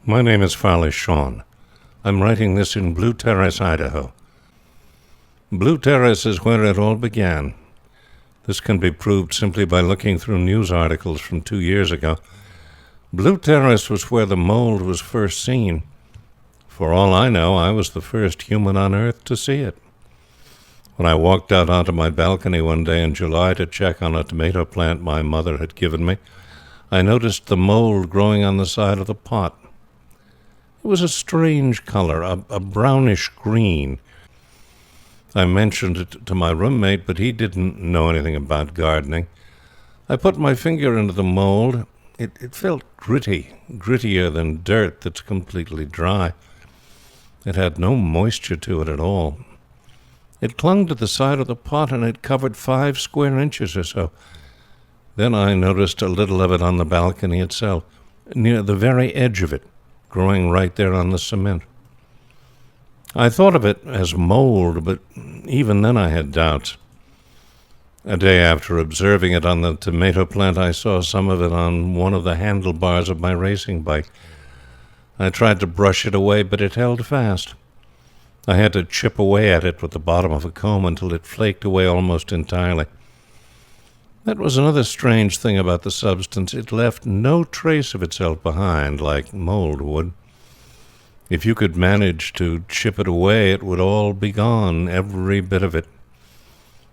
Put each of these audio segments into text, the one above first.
My name is Farley Shawn. I'm writing this in Blue Terrace, Idaho. Blue Terrace is where it all began. This can be proved simply by looking through news articles from 2 years ago. Blue Terrace was where the mold was first seen. For all I know, I was the first human on Earth to see it. When I walked out onto my balcony one day in July to check on a tomato plant my mother had given me, I noticed the mold growing on the side of the pot. It was a strange color, a brownish green. I mentioned it to my roommate, but he didn't know anything about gardening. I put my finger into the mold. It felt grittier than dirt that's completely dry. It had no moisture to it at all. It clung to the side of the pot, and it covered 5 square inches or so. Then I noticed a little of it on the balcony itself, near the very edge of it, growing right there on the cement. I thought of it as mold, but even then I had doubts. A day after observing it on the tomato plant, I saw some of it on one of the handlebars of my racing bike. I tried to brush it away, but it held fast. I had to chip away at it with the bottom of a comb until it flaked away almost entirely. That was another strange thing about the substance. It left no trace of itself behind, like mold would. If you could manage to chip it away, it would all be gone, every bit of it.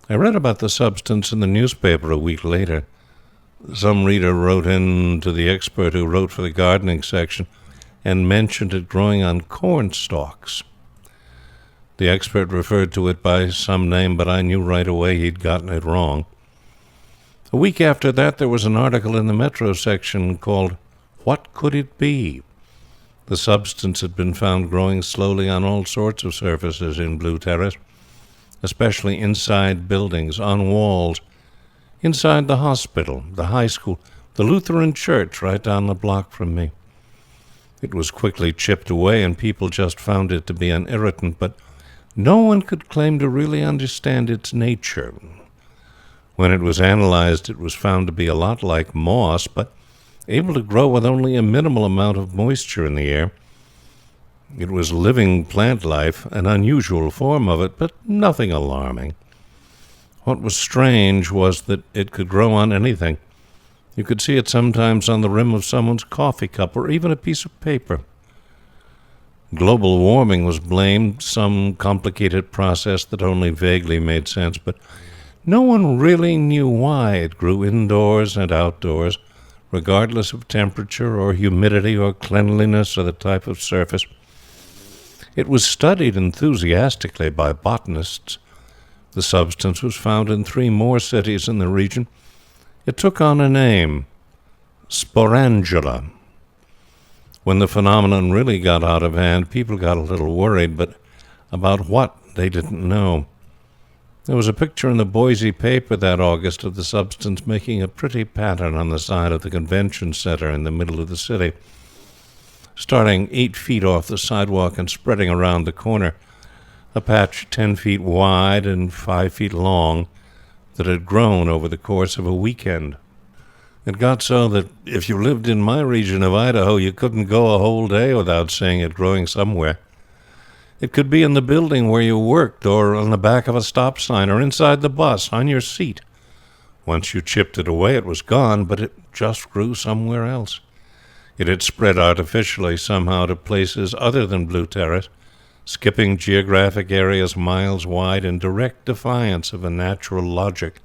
I read about the substance in the newspaper a week later. Some reader wrote in to the expert who wrote for the gardening section and mentioned it growing on corn stalks. The expert referred to it by some name, but I knew right away he'd gotten it wrong. A week after that, there was an article in the Metro section called, "What Could It Be?" The substance had been found growing slowly on all sorts of surfaces in Blue Terrace, especially inside buildings, on walls, inside the hospital, the high school, the Lutheran church right down the block from me. It was quickly chipped away, and people just found it to be an irritant, but no one could claim to really understand its nature. When it was analyzed, it was found to be a lot like moss, but able to grow with only a minimal amount of moisture in the air. It was living plant life, an unusual form of it, but nothing alarming. What was strange was that it could grow on anything. You could see it sometimes on the rim of someone's coffee cup or even a piece of paper. Global warming was blamed, some complicated process that only vaguely made sense, but no one really knew why it grew indoors and outdoors, regardless of temperature or humidity or cleanliness or the type of surface. It was studied enthusiastically by botanists. The substance was found in 3 more cities in the region. It took on a name, sporangula. When the phenomenon really got out of hand, people got a little worried, but about what, they didn't know. There was a picture in the Boise paper that August of the substance making a pretty pattern on the side of the convention center in the middle of the city, starting 8 feet off the sidewalk and spreading around the corner, a patch 10 feet wide and 5 feet long that had grown over the course of a weekend. It got so that if you lived in my region of Idaho, you couldn't go a whole day without seeing it growing somewhere. It could be in the building where you worked, or on the back of a stop sign, or inside the bus, on your seat. Once you chipped it away, it was gone, but it just grew somewhere else. It had spread artificially somehow to places other than Blue Terrace, skipping geographic areas miles wide in direct defiance of a natural logic.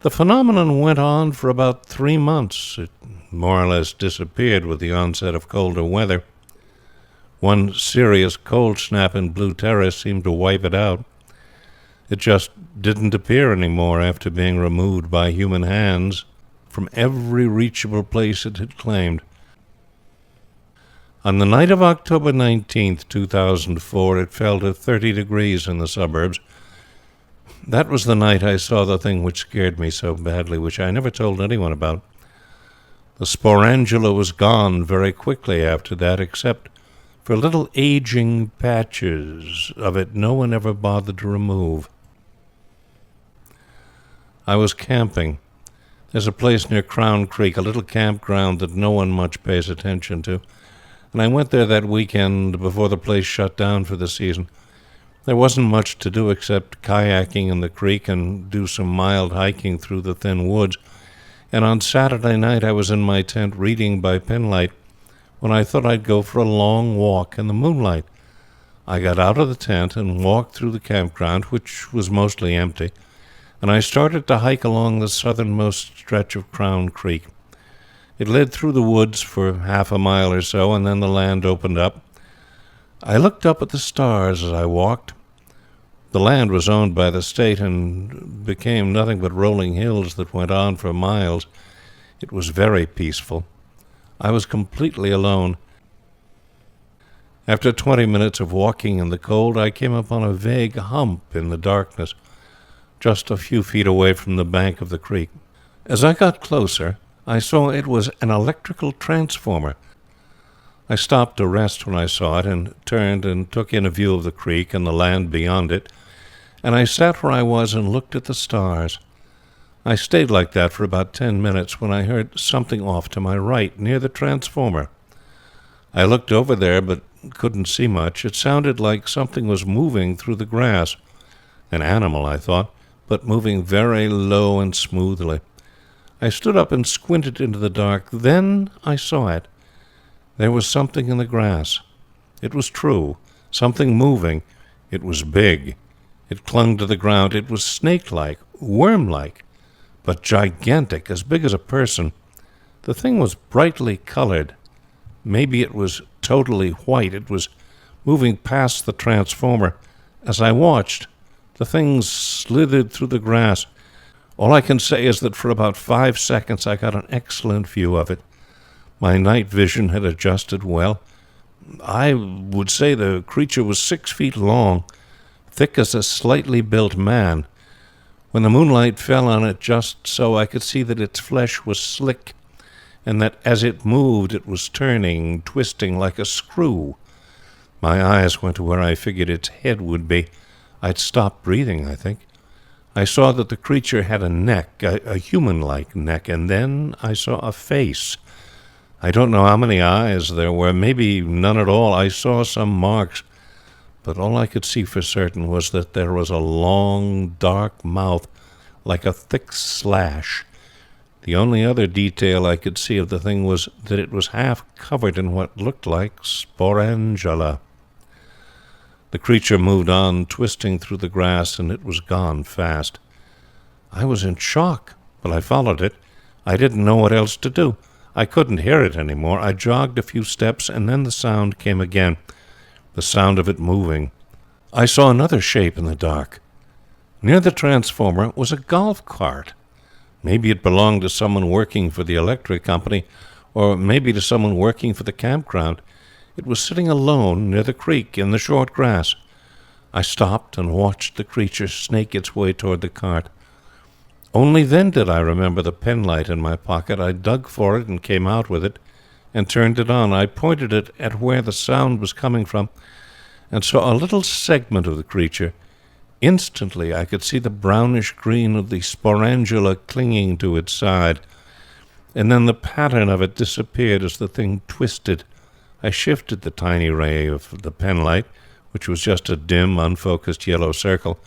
The phenomenon went on for about 3 months. It more or less disappeared with the onset of colder weather. One serious cold snap in Blue Terrace seemed to wipe it out. It just didn't appear anymore after being removed by human hands from every reachable place it had claimed. On the night of October 19th, 2004, it fell to 30 degrees in the suburbs. That was the night I saw the thing which scared me so badly, which I never told anyone about. The sporangula was gone very quickly after that, except for little aging patches of it no one ever bothered to remove. I was camping. There's a place near Crown Creek, a little campground that no one much pays attention to. and I went there that weekend before the place shut down for the season. There wasn't much to do except kayaking in the creek and do some mild hiking through the thin woods. And on Saturday night I was in my tent reading by penlight when I thought I'd go for a long walk in the moonlight. I got out of the tent and walked through the campground, which was mostly empty, and I started to hike along the southernmost stretch of Crown Creek. It led through the woods for half a mile or so, and then the land opened up. I looked up at the stars as I walked. The land was owned by the state and became nothing but rolling hills that went on for miles. It was very peaceful. I was completely alone. After 20 minutes of walking in the cold, I came upon a vague hump in the darkness, just a few feet away from the bank of the creek. As I got closer, I saw it was an electrical transformer. I stopped to rest when I saw it and turned and took in a view of the creek and the land beyond it, and I sat where I was and looked at the stars. I stayed like that for about 10 minutes when I heard something off to my right, near the transformer. I looked over there but couldn't see much. It sounded like something was moving through the grass. An animal, I thought, but moving very low and smoothly. I stood up and squinted into the dark. Then I saw it. There was something in the grass. It was true. Something moving. It was big. It clung to the ground. It was snake-like, worm-like, but gigantic, as big as a person. The thing was brightly colored. Maybe it was totally white. It was moving past the transformer. As I watched, the thing slithered through the grass. All I can say is that for about 5 seconds I got an excellent view of it. My night vision had adjusted well. I would say the creature was 6 feet long, thick as a slightly built man. When the moonlight fell on it just so, I could see that its flesh was slick, and that as it moved it was turning, twisting like a screw. My eyes went to where I figured its head would be. I'd stopped breathing, I think. I saw that the creature had a neck, a human-like neck, and then I saw a face. I don't know how many eyes there were, maybe none at all. I saw some marks, but all I could see for certain was that there was a long, dark mouth, like a thick slash. The only other detail I could see of the thing was that it was half covered in what looked like sporangula. The creature moved on, twisting through the grass, and it was gone fast. I was in shock, but I followed it. I didn't know what else to do. I couldn't hear it any more. I jogged a few steps, and then the sound came again, the sound of it moving. I saw another shape in the dark. Near the transformer was a golf cart. Maybe it belonged to someone working for the electric company, or maybe to someone working for the campground. It was sitting alone near the creek in the short grass. I stopped and watched the creature snake its way toward the cart. Only then did I remember the penlight in my pocket. I dug for it and came out with it and turned it on. I pointed it at where the sound was coming from and saw a little segment of the creature. Instantly I could see the brownish green of the sporangula clinging to its side, and then the pattern of it disappeared as the thing twisted. I shifted the tiny ray of the penlight, which was just a dim, unfocused yellow circle.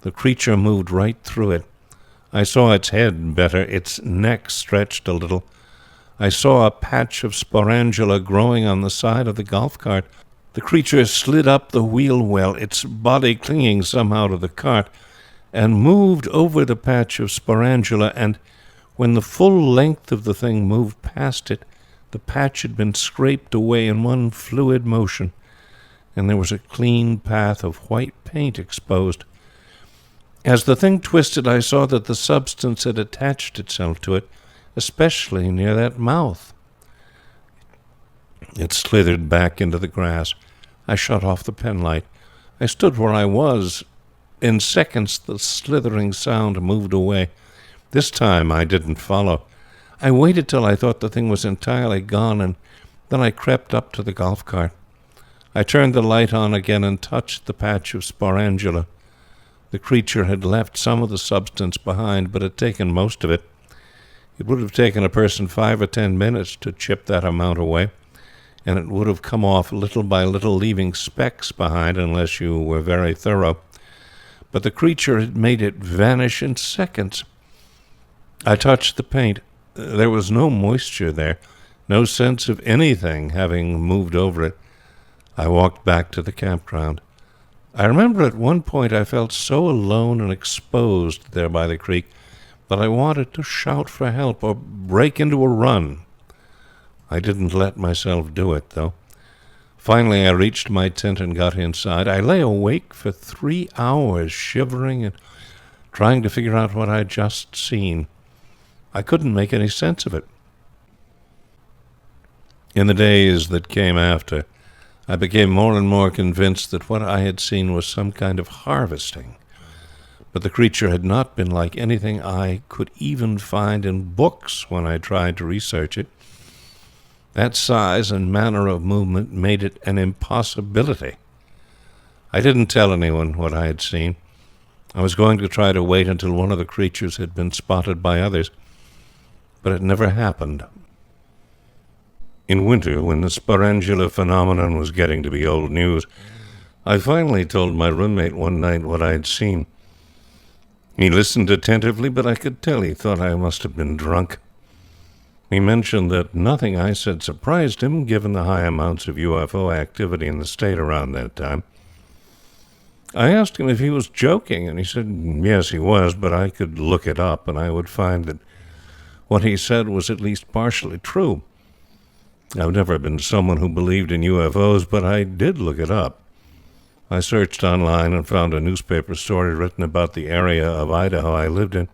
The creature moved right through it. I saw its head better. Its neck stretched a little. I saw a patch of sporangula growing on the side of the golf cart. The creature slid up the wheel well, its body clinging somehow to the cart, and moved over the patch of sporangula, and when the full length of the thing moved past it, the patch had been scraped away in one fluid motion, and there was a clean path of white paint exposed. As the thing twisted, I saw that the substance had attached itself to it, especially near that mouth. It slithered back into the grass. I shut off the penlight. I stood where I was. In seconds, the slithering sound moved away. This time I didn't follow. I waited till I thought the thing was entirely gone, and then I crept up to the golf cart. I turned the light on again and touched the patch of sporangula. The creature had left some of the substance behind, but had taken most of it. It would have taken a person 5 or 10 minutes to chip that amount away. and it would have come off little by little, leaving specks behind unless you were very thorough. But the creature had made it vanish in seconds. I touched the paint. There was no moisture there, no sense of anything having moved over it. I walked back to the campground. I remember at one point I felt so alone and exposed there by the creek that I wanted to shout for help or break into a run. I didn't let myself do it, though. Finally, I reached my tent and got inside. I lay awake for 3 hours, shivering and trying to figure out what I'd just seen. I couldn't make any sense of it. In the days that came after, I became more and more convinced that what I had seen was some kind of harvesting. But the creature had not been like anything I could even find in books when I tried to research it. That size and manner of movement made it an impossibility. I didn't tell anyone what I had seen. I was going to try to wait until one of the creatures had been spotted by others, but it never happened. In winter, when the sporangula phenomenon was getting to be old news, I finally told my roommate one night what I had seen. He listened attentively, but I could tell he thought I must have been drunk. He mentioned that nothing I said surprised him, given the high amounts of UFO activity in the state around that time. I asked him if he was joking, and he said yes, he was, but I could look it up, and I would find that what he said was at least partially true. I've never been someone who believed in UFOs, but I did look it up. I searched online and found a newspaper story written about the area of Idaho I lived in,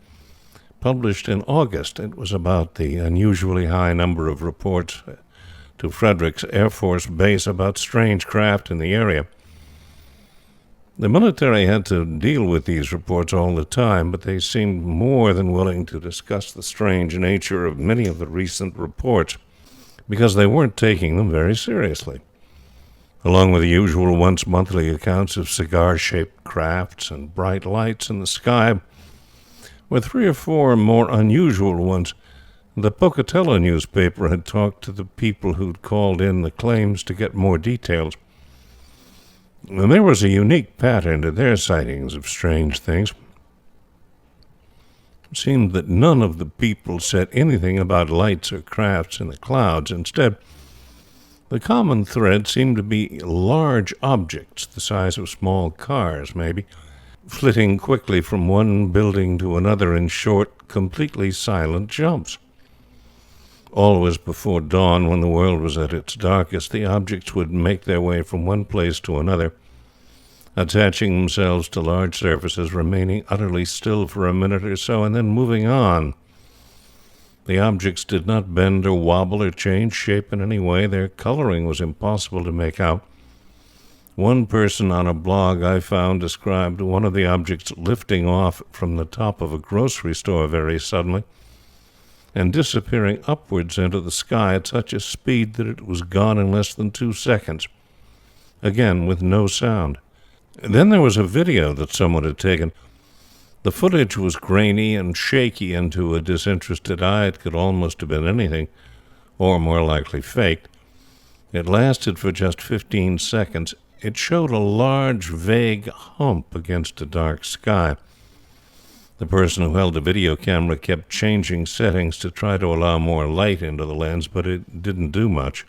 published in August. It was about the unusually high number of reports to Fredericks Air Force Base about strange craft in the area. The military had to deal with these reports all the time, but they seemed more than willing to discuss the strange nature of many of the recent reports, because they weren't taking them very seriously. Along with the usual once-monthly accounts of cigar-shaped crafts and bright lights in the sky, were 3 or 4 more unusual ones. The Pocatello newspaper had talked to the people who'd called in the claims to get more details. And there was a unique pattern to their sightings of strange things. It seemed that none of the people said anything about lights or crafts in the clouds. Instead, the common thread seemed to be large objects, the size of small cars, maybe, flitting quickly from one building to another in short, completely silent jumps. Always before dawn, when the world was at its darkest, the objects would make their way from one place to another, attaching themselves to large surfaces, remaining utterly still for a minute or so, and then moving on. The objects did not bend or wobble or change shape in any way. Their coloring was impossible to make out. One person on a blog I found described one of the objects lifting off from the top of a grocery store very suddenly and disappearing upwards into the sky at such a speed that it was gone in less than 2 seconds, again with no sound. Then there was a video that someone had taken. The footage was grainy and shaky, and to a disinterested eye it could almost have been anything, or more likely faked. It lasted for just 15 seconds. It showed a large, vague hump against a dark sky. The person who held the video camera kept changing settings to try to allow more light into the lens, but it didn't do much.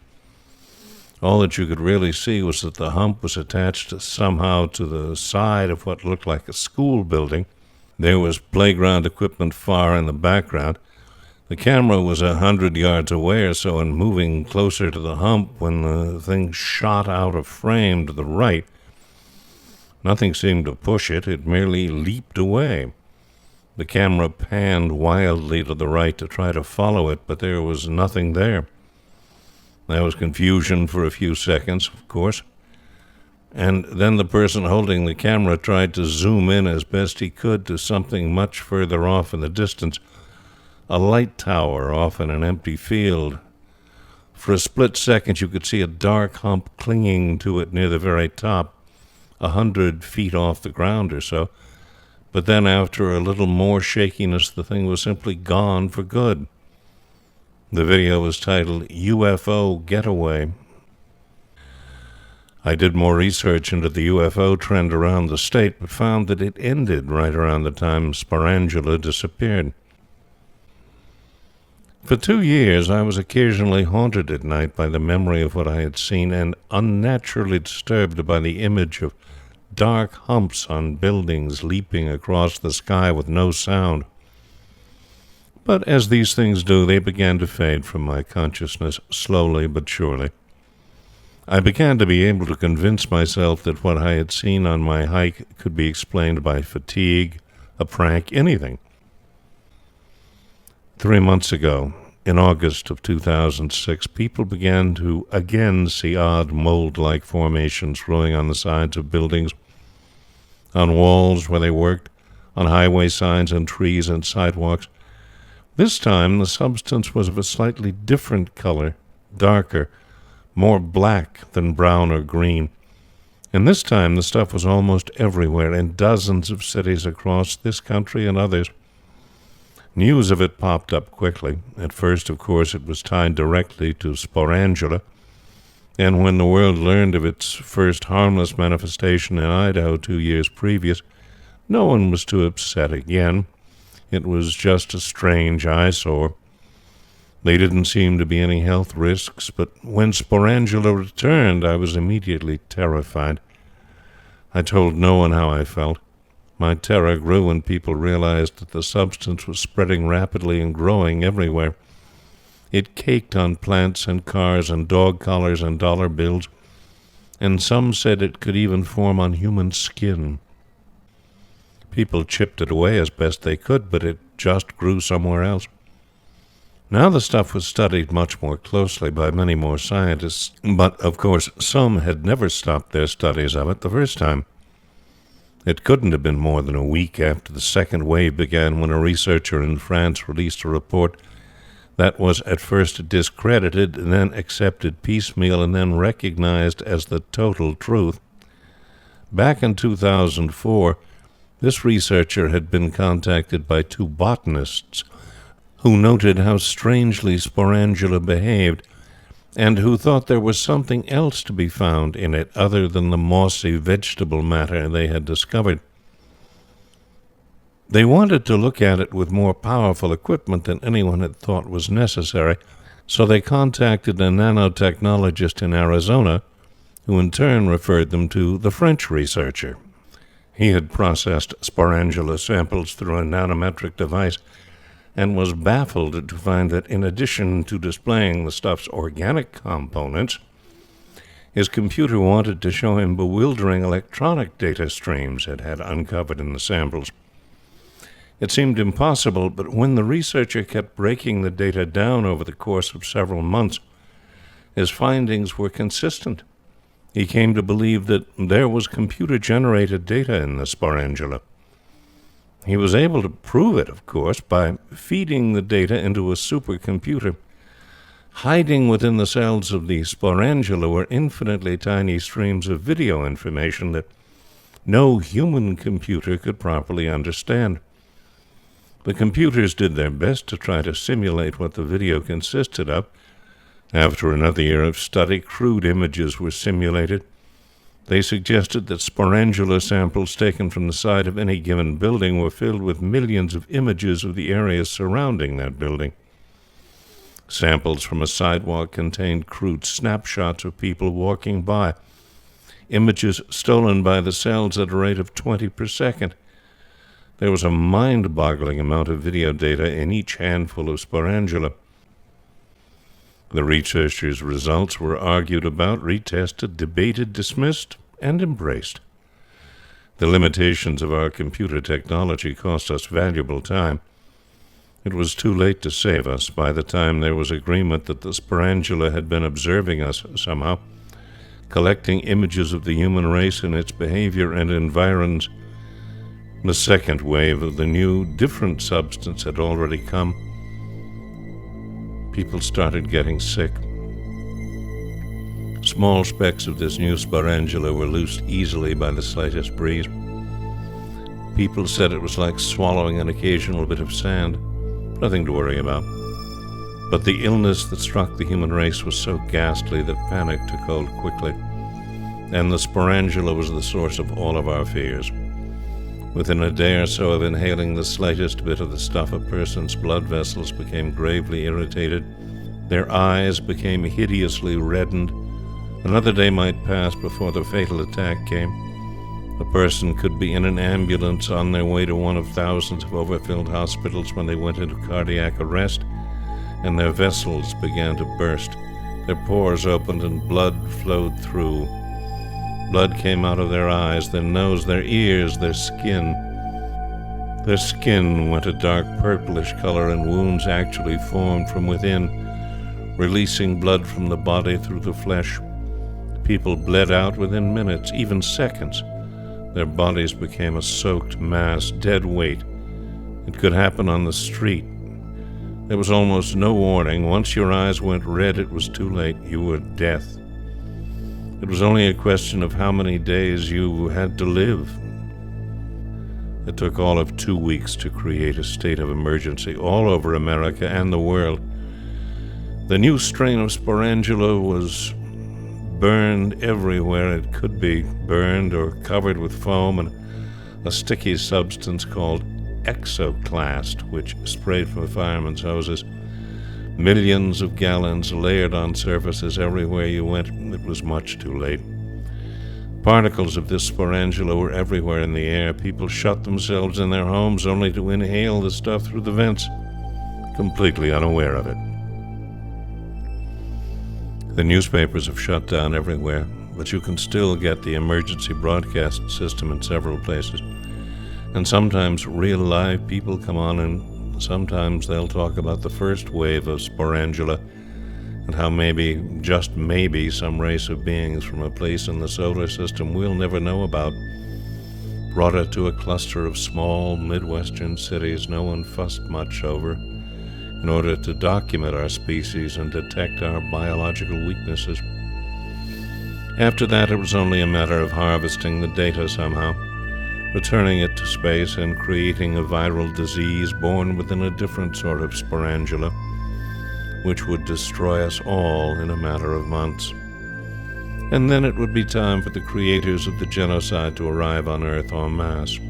All that you could really see was that the hump was attached somehow to the side of what looked like a school building. There was playground equipment far in the background. The camera was 100 yards away or so and moving closer to the hump when the thing shot out of frame to the right. Nothing seemed to push it. It merely leaped away. The camera panned wildly to the right to try to follow it, but there was nothing there. There was confusion for a few seconds, of course. And then the person holding the camera tried to zoom in as best he could to something much further off in the distance, a light tower off in an empty field. For a split second you could see a dark hump clinging to it near the very top, 100 feet off the ground or so. But then after a little more shakiness, the thing was simply gone for good. The video was titled UFO Getaway. I did more research into the UFO trend around the state, but found that it ended right around the time sporangula disappeared. For 2 years, I was occasionally haunted at night by the memory of what I had seen and unnaturally disturbed by the image of dark humps on buildings leaping across the sky with no sound. But as these things do, they began to fade from my consciousness slowly but surely. I began to be able to convince myself that what I had seen on my hike could be explained by fatigue, a prank, anything. 3 months ago, in August of 2006, people began to again see odd mold-like formations growing on the sides of buildings, on walls where they worked, on highway signs and trees and sidewalks. This time, the substance was of a slightly different color, darker, more black than brown or green. And this time the stuff was almost everywhere in dozens of cities across this country and others. News of it popped up quickly. At first, of course, it was tied directly to sporangula, and when the world learned of its first harmless manifestation in Idaho 2 years previous, no one was too upset again. It was just a strange eyesore. There didn't seem to be any health risks, but when sporangula returned, I was immediately terrified. I told no one how I felt. My terror grew when people realized that the substance was spreading rapidly and growing everywhere. It caked on plants and cars and dog collars and dollar bills, and some said it could even form on human skin. People chipped it away as best they could, but it just grew somewhere else. Now the stuff was studied much more closely by many more scientists, but of course some had never stopped their studies of it the first time. It couldn't have been more than a week after the second wave began when a researcher in France released a report that was at first discredited, then accepted piecemeal, and then recognized as the total truth. Back in 2004, this researcher had been contacted by 2 botanists who noted how strangely sporangula behaved, and who thought there was something else to be found in it other than the mossy vegetable matter they had discovered. They wanted to look at it with more powerful equipment than anyone had thought was necessary, so they contacted a nanotechnologist in Arizona, who in turn referred them to the French researcher. He had processed sporangula samples through a nanometric device and was baffled to find that in addition to displaying the stuff's organic components, his computer wanted to show him bewildering electronic data streams it had uncovered in the samples. It seemed impossible, but when the researcher kept breaking the data down over the course of several months, his findings were consistent. He came to believe that there was computer-generated data in the sporangula. He was able to prove it, of course, by feeding the data into a supercomputer. Hiding within the cells of the sporangula were infinitely tiny streams of video information that no human computer could properly understand. The computers did their best to try to simulate what the video consisted of. After another year of study, crude images were simulated. They suggested that sporangula samples taken from the side of any given building were filled with millions of images of the areas surrounding that building. Samples from a sidewalk contained crude snapshots of people walking by, images stolen by the cells at a rate of 20 per second. There was a mind-boggling amount of video data in each handful of sporangula. The researchers' results were argued about, retested, debated, dismissed, and embraced. The limitations of our computer technology cost us valuable time. It was too late to save us by the time there was agreement that the sporangula had been observing us somehow, collecting images of the human race and its behavior and environs. The second wave of the new, different substance had already come. People started getting sick. Small specks of this new sporangula were loosed easily by the slightest breeze. People said it was like swallowing an occasional bit of sand. Nothing to worry about. But the illness that struck the human race was so ghastly that panic took hold quickly. and the sporangula was the source of all of our fears. Within a day or so of inhaling the slightest bit of the stuff, a person's blood vessels became gravely irritated. Their eyes became hideously reddened. Another day might pass before the fatal attack came. A person could be in an ambulance on their way to one of thousands of overfilled hospitals when they went into cardiac arrest, and their vessels began to burst. Their pores opened and blood flowed through. Blood came out of their eyes, their nose, their ears, their skin. Their skin went a dark purplish color, and wounds actually formed from within, releasing blood from the body through the flesh. People bled out within minutes, even seconds. Their bodies became a soaked mass, dead weight. It could happen on the street. There was almost no warning. Once your eyes went red, it was too late. You were death. It was only a question of how many days you had to live. It took all of 2 weeks to create a state of emergency all over America and the world. The new strain of sporangula was burned everywhere it could be burned, or covered with foam and a sticky substance called exoclast, which sprayed from firemen's hoses. Millions of gallons layered on surfaces everywhere you went. It was much too late. Particles of this sporangula were everywhere in the air. People shut themselves in their homes only to inhale the stuff through the vents, completely unaware of it. The newspapers have shut down everywhere, but you can still get the emergency broadcast system in several places. And sometimes real live people come on, and sometimes they'll talk about the first wave of sporangula and how maybe, just maybe, some race of beings from a place in the solar system we'll never know about brought it to a cluster of small Midwestern cities no one fussed much over, in order to document our species and detect our biological weaknesses. After that, it was only a matter of harvesting the data somehow, returning it to space, and creating a viral disease born within a different sort of sporangula, which would destroy us all in a matter of months. And then it would be time for the creators of the genocide to arrive on Earth en masse.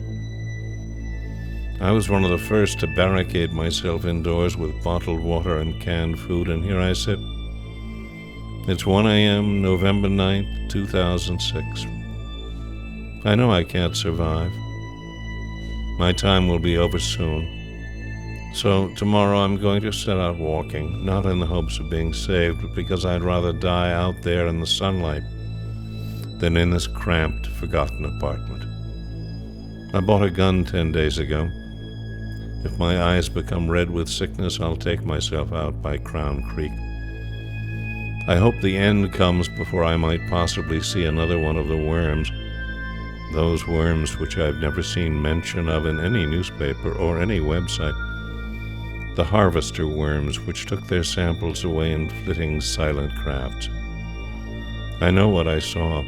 I was one of the first to barricade myself indoors with bottled water and canned food, and here I sit. It's 1 a.m., November 9th, 2006. I know I can't survive. My time will be over soon. So tomorrow I'm going to set out walking, not in the hopes of being saved, but because I'd rather die out there in the sunlight than in this cramped, forgotten apartment. I bought a gun 10 days ago. If my eyes become red with sickness, I'll take myself out by Crown Creek. I hope the end comes before I might possibly see another one of the worms, those worms which I've never seen mention of in any newspaper or any website, the harvester worms which took their samples away in flitting silent crafts. I know what I saw.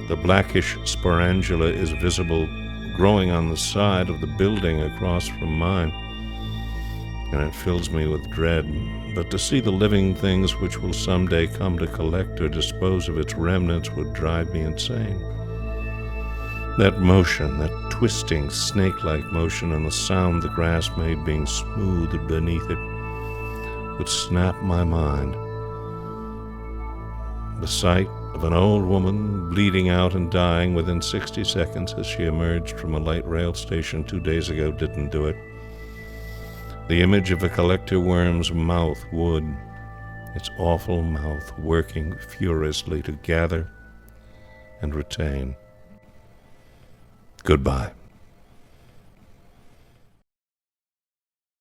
The blackish sporangula is visible growing on the side of the building across from mine, and it fills me with dread. But to see the living things which will someday come to collect or dispose of its remnants would drive me insane. That motion, that twisting, snake-like motion, and the sound the grass made being smoothed beneath it would snap my mind. The sight of an old woman bleeding out and dying within 60 seconds as she emerged from a light rail station 2 days ago didn't do it. The image of a collector worm's mouth would, its awful mouth working furiously to gather and retain. Goodbye.